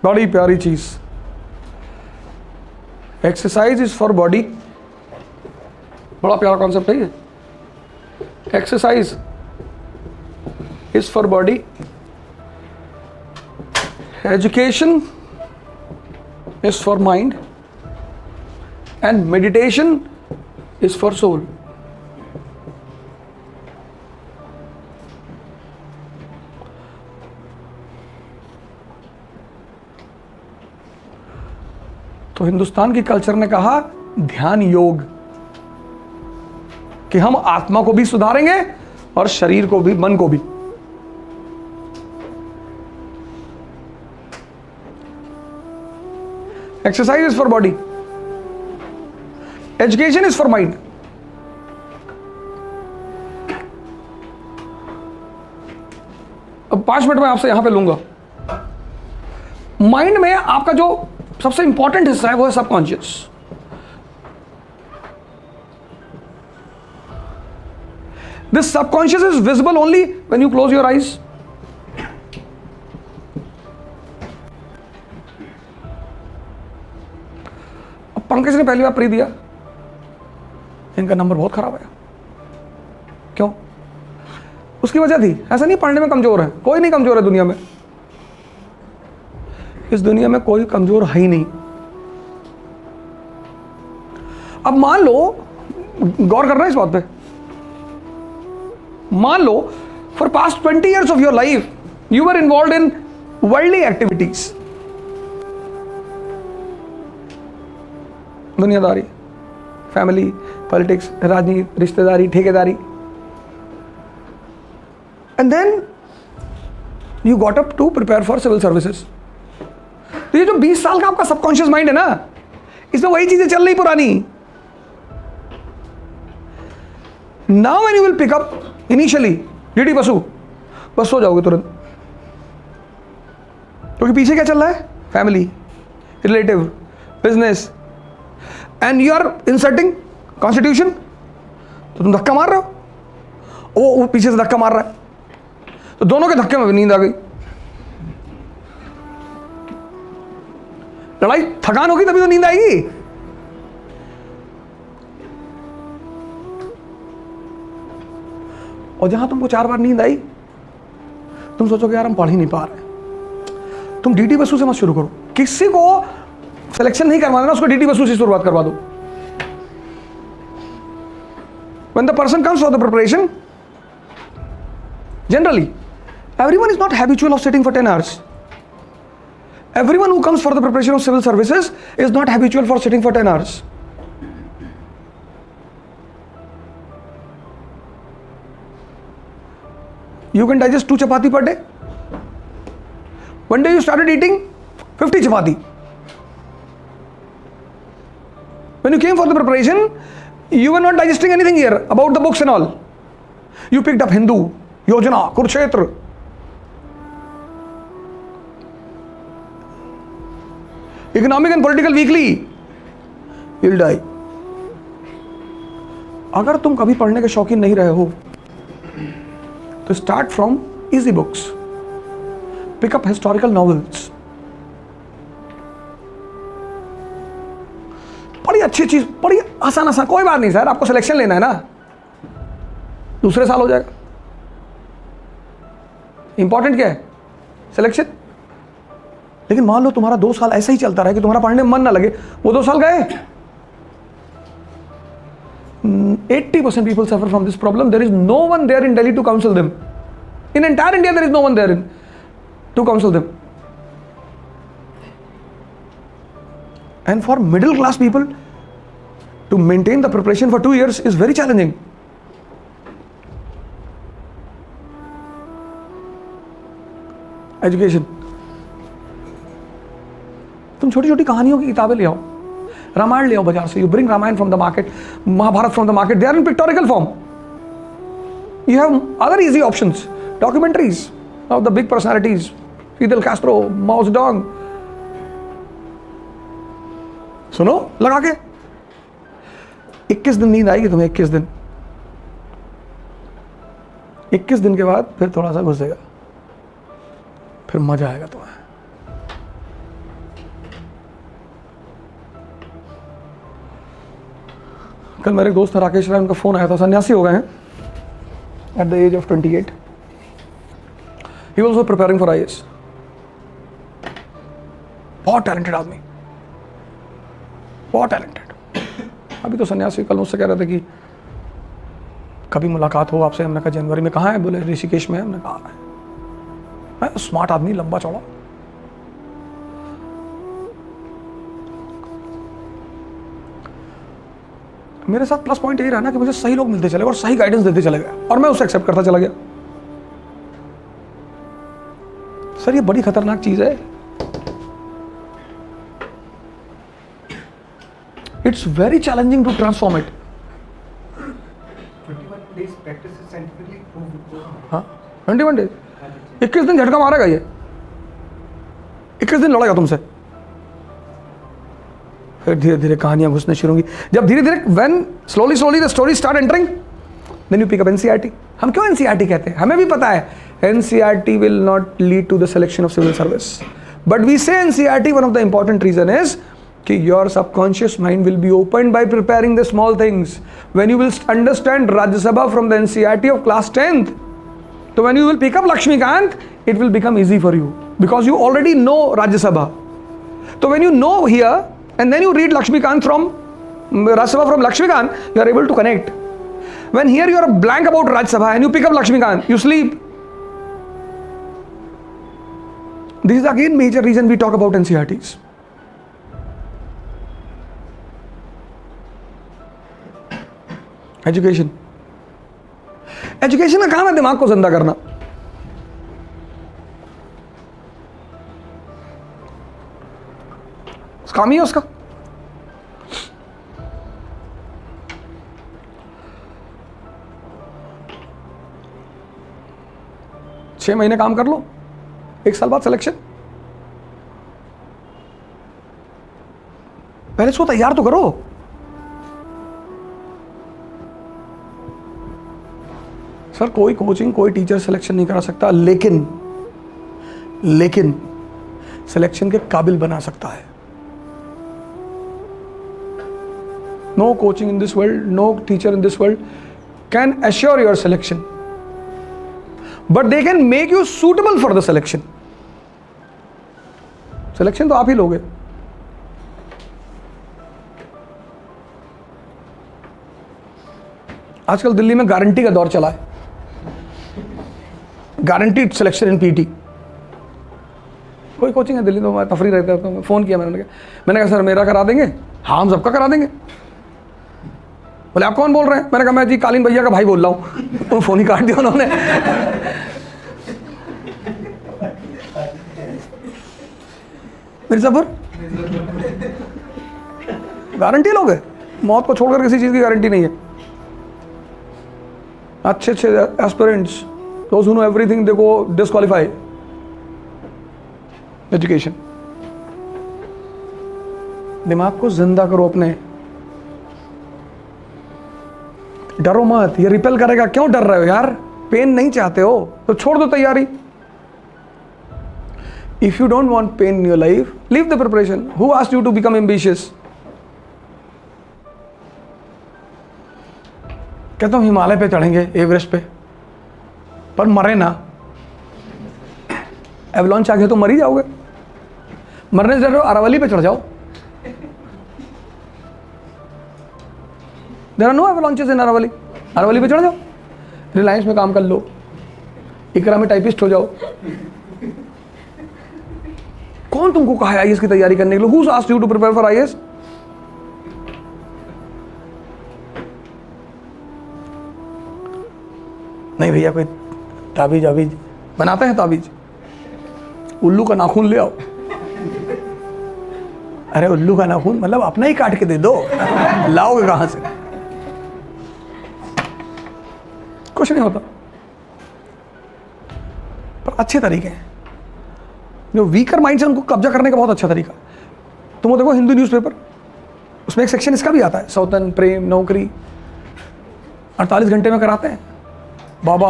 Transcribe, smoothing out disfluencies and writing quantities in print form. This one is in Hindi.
बड़ी प्यारी चीज। एक्सरसाइज इज फॉर बॉडी, बड़ा प्यारा कॉन्सेप्ट है ये। Exercise is for body, education is for mind, and meditation is for soul. तो हिंदुस्तान की कल्चर ने कहा ध्यान योग, कि हम आत्मा को भी सुधारेंगे और शरीर को भी, मन को भी। Exercise is for body, education is for mind. अब 5 मिनट में आपसे यहां पे लूंगा। माइंड में आपका जो सबसे इंपॉर्टेंट हिस्सा है वो है subconscious. This subconscious is visible only when you close your eyes. Pankaj ने पहली बार प्री दिया, इनका नंबर बहुत खराब आया। क्यों? उसकी वजह थी, ऐसा नहीं पढ़ने में कमजोर है, कोई नहीं कमजोर है दुनिया में। इस दुनिया में कोई कमजोर है ही नहीं। अब मान लो, गौर करना इस बात पे, मान लो for past 20 years of your life you were involve in worldly activities, दुनियादारी, फैमिली, पॉलिटिक्स, राजनीति, रिश्तेदारी, ठेकेदारी, and then you got up to prepare for civil services. तो ये जो 20 साल का आपका सबकॉन्शियस माइंड है ना, इसमें वही चीजें चल रही पुरानी। Now when you will pick up initially D D Basu, बस सो जाओगे तुरंत, क्योंकि पीछे क्या चल रहा है? Family, relative, business, and you are inserting constitution. तो तुम धक्का मार रहे हो, वो पीछे से धक्का मार रहा है, तो दोनों के धक्के में भी नींद आ गई। लड़ाई, थकान होगी तभी तो नींद आएगी। और जहां तुमको 4 बार नींद आई, तुम सोचोगे यार हम पढ़ ही नहीं पा रहे। तुम डीडी बसु से मत शुरू करो, किसी को सिलेक्शन नहीं करवाना, उसको डीडी बसु से शुरुआत करवा दो। When the person comes for the preparation, generally, everyone is not habitual of sitting for 10 hours. Everyone who comes for the preparation of civil services is not habitual for sitting for 10 hours. You can digest 2 chapati per day. One day you started eating 50 chapati. When you came for the preparation, you were not digesting anything here about the books and all. You picked up Hindu, Yojana, Kurukshetra. Economic and Political Weekly. You'll die. अगर तुम कभी पढ़ने के शौकीन नहीं रहे हो, तो start from easy books. Pick up historical novels. बड़ी अच्छी चीज, बड़ी आसान, कोई बात नहीं सर, आपको सिलेक्शन लेना है ना, दूसरे साल हो जाएगा। इंपॉर्टेंट क्या है? सिलेक्शन। लेकिन मान लो तुम्हारा 2 साल ऐसा ही चलता रहा कि तुम्हारा पढ़ने में मन ना लगे, वो 2 साल गए। 80% people suffer from this problem. There is no one there in Delhi to counsel them. In entire India, there is no one there to counsel them. And for middle class people, to maintain the preparation for 2 years is very challenging. Education. तुम छोटी छोटी कहानियों की किताबें ले आओ, रामायण ले आओ बाजार से, you bring Ramayana from the market, Mahabharata from the market, they are in pictorial form. You have other easy options, documentaries of the big personalities, Fidel Castro, Mao Zedong. सुनो लगा के, 21 दिन नींद आएगी तुम्हें, 21 दिन। 21 दिन के बाद फिर थोड़ा सा घुसेगा, फिर मजा आएगा तुम्हें। कल मेरे एक दोस्त राकेश राय, उनका फ़ोन आया था, सन्यासी हो गए हैं at the age of 28. He was also preparing for IAS. बहुत टैलेंटेड आदमी, बहुत टैलेंटेड. अभी तो सन्यासी. कल मुझसे कह रहे थे कि कभी मुलाकात हो आपसे. हमने कहा जनवरी में. कहाँ है? बोले ऋषिकेश में. हमने कहा है. स्मार्ट आदमी, लंबा चौड़ा. मेरे साथ प्लस पॉइंट यही रहा ना कि मुझे सही लोग मिलते चले गए और सही गाइडेंस देते चले गए और मैं उसे एक्सेप्ट करता चला गया. सर ये बड़ी खतरनाक चीज है. It's very challenging to transform it. 21 days practice is scientifically proved. हाँ 21 डेज. 21 दिन झटका मारेगा ये. 21 दिन लड़ेगा तुमसे. फिर धीरे धीरे कहानियां घुसने शुरू होंगी. जब धीरे धीरे when slowly the story start entering, then you pick up NCERT. हम क्यों NCERT कहते हैं? हमें भी पता है NCERT will not lead to the selection of civil service, but we say NCERT one of the important reason is कि your subconscious mind will be opened by preparing the small things. When you will understand Rajya Sabha from the NCERT of class 10th, so when you will pick up Lakshmikant, it will become easy for you because you already know Rajya Sabha. So when you know here and then you read Lakshmikant from Rajya Sabha from Lakshmikant, you are able to connect. When here you are blank about Rajya Sabha and you pick up Lakshmikant, you sleep. This is again major reason we talk about NCERTs. Education. Education का काम है दिमाग को जिंदा करना. काम ही है उसका. छह महीने काम कर लो, 1 साल बाद सिलेक्शन. पहले इसको तैयार तो करो. सर कोई कोचिंग कोई टीचर सिलेक्शन नहीं करा सकता, लेकिन सिलेक्शन के काबिल बना सकता है. No coaching in this world, no teacher in this world can assure your selection, but they can make you suitable for the selection. Selection तो आप ही लोगे. आजकल दिल्ली में गारंटी का दौर चला है. Guaranteed selection in PT. कोई कोचिंग है दिल्ली, तो मैं तफरी रहता हूँ. फ़ोन किया मैंने कहा सर मेरा करा देंगे? हाँ हम सबका करा देंगे. बोले आप कौन बोल रहे हैं? मैंने कहा मैं जी कालीन भैया का भाई बोल रहा हूँ. तो फ़ोन ही काट दिया उन्होंने. मिर्जापुर गारंटी लोगे? मौत को छोड़कर किसी चीज़ की गारंटी नहीं है. अच्छे aspirants, those who know everything, they go disqualify. Education. दिमाग को जिंदा करो अपने. डरो मत, ये रिपेल करेगा. क्यों डर रहे हो यार? पेन नहीं चाहते हो तो छोड़ दो तैयारी. If you don't want pain in your life, leave the preparation. Who asked you to become ambitious? कहता हूँ हिमालय पे चढ़ेंगे, एवरेस्ट पे, पर मरे ना. एवलॉन्च आ गया तो मर ही जाओगे. मरने से डरो अरावली पे चढ़ जाओ. देयर आर नो एवलॉन्चेस इन अरावली. अरावली पे चढ़ जाओ. रिलायंस में काम कर लो, इकरा में टाइपिस्ट हो जाओ. कौन तुमको कहा है IAS की तैयारी करने के लिए? Who asked you to prepare for IAS? नहीं भैया कोई ताबीज आबीज बनाते हैं. ताबीज उल्लू का नाखून ले आओ. अरे उल्लू का नाखून मतलब अपना ही काट के दे दो. लाओगे कहां से? कुछ नहीं होता. पर अच्छे तरीके हैं. जो वीकर माइंड से उनको कब्जा करने का बहुत अच्छा तरीका. तुम वो देखो हिंदू न्यूज़पेपर, उसमें एक सेक्शन इसका भी आता है, सौतन प्रेम नौकरी. 48 घंटे में कराते हैं. बाबा